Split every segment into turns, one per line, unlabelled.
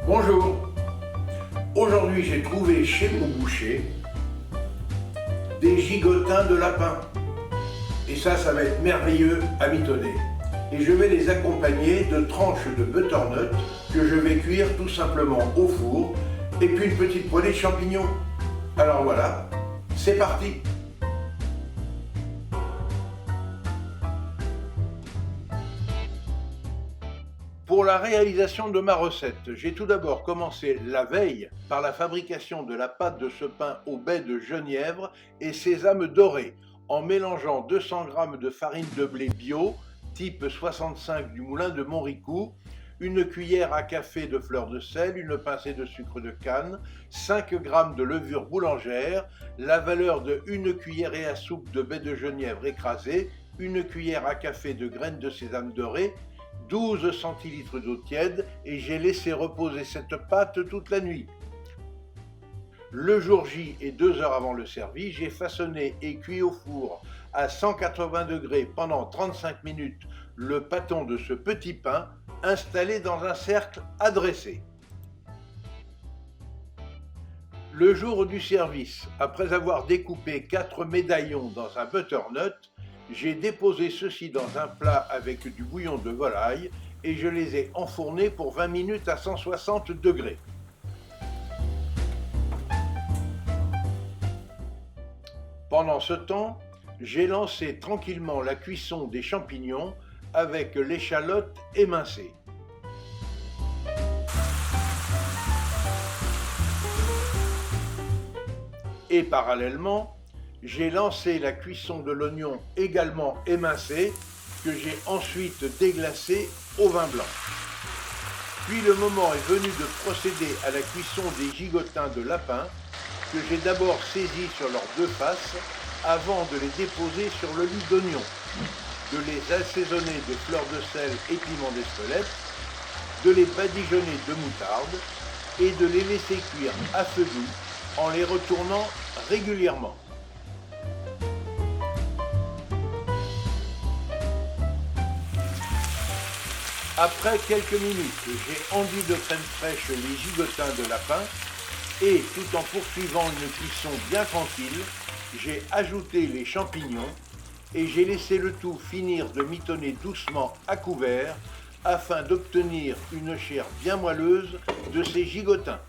Bonjour, aujourd'hui j'ai trouvé chez mon boucher des gigotins de lapin. Et ça va être merveilleux à mitonner. Et je vais les accompagner de tranches de butternut que je vais cuire tout simplement au four et puis une petite poêlée de champignons. Alors voilà, c'est parti! Pour la réalisation de ma recette, j'ai tout d'abord commencé la veille par la fabrication de la pâte de ce pain au baies de genièvre et sésame doré, en mélangeant 200 g de farine de blé bio, type 65 du moulin de Montricou, une cuillère à café de fleur de sel, une pincée de sucre de canne, 5 g de levure boulangère, la valeur de 1 cuillerée à soupe de baies de genièvre écrasée, une cuillère à café de graines de sésame doré, 12 centilitres d'eau tiède et j'ai laissé reposer cette pâte toute la nuit. Le jour J et 2 heures avant le service, j'ai façonné et cuit au four à 180 degrés pendant 35 minutes le pâton de ce petit pain installé dans un cercle adressé. Le jour du service, après avoir découpé 4 médaillons dans un butternut, j'ai déposé ceux-ci dans un plat avec du bouillon de volaille et je les ai enfournés pour 20 minutes à 160 degrés. Pendant ce temps, j'ai lancé tranquillement la cuisson des champignons avec l'échalote émincée. Et parallèlement, j'ai lancé la cuisson de l'oignon également émincé que j'ai ensuite déglacé au vin blanc. Puis le moment est venu de procéder à la cuisson des gigotins de lapin que j'ai d'abord saisis sur leurs deux faces avant de les déposer sur le lit d'oignon, de les assaisonner de fleurs de sel et piment d'Espelette, de les badigeonner de moutarde et de les laisser cuire à feu doux en les retournant régulièrement. Après quelques minutes, j'ai enduit de crème fraîche les gigotins de lapin et, tout en poursuivant une cuisson bien tranquille, j'ai ajouté les champignons et j'ai laissé le tout finir de mitonner doucement à couvert afin d'obtenir une chair bien moelleuse de ces gigotins.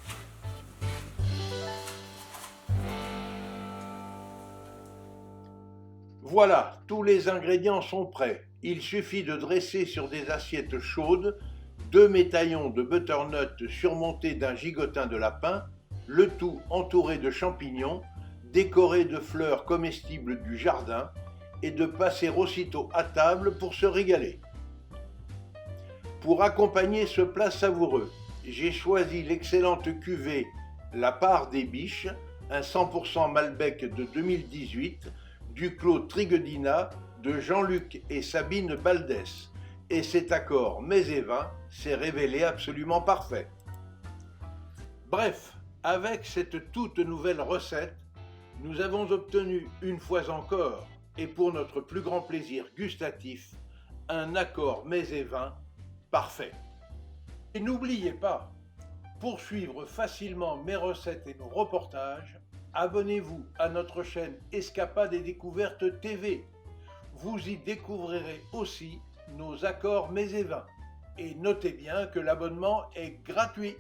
Voilà, tous les ingrédients sont prêts. Il suffit de dresser sur des assiettes chaudes 2 médaillons de butternut surmontés d'un gigotin de lapin, le tout entouré de champignons, décoré de fleurs comestibles du jardin, et de passer aussitôt à table pour se régaler. Pour accompagner ce plat savoureux, j'ai choisi l'excellente cuvée La Part des Biches, un 100% Malbec de 2018, du Clos Triguedina de Jean-Luc et Sabine Baldès. Et cet accord mets et vin s'est révélé absolument parfait. Bref, avec cette toute nouvelle recette, nous avons obtenu une fois encore, et pour notre plus grand plaisir gustatif, un accord mets et vin parfait. Et n'oubliez pas, pour suivre facilement mes recettes et nos reportages, abonnez-vous à notre chaîne Escapades et Découvertes TV. Vous y découvrirez aussi nos accords mets et vins. Et notez bien que l'abonnement est gratuit.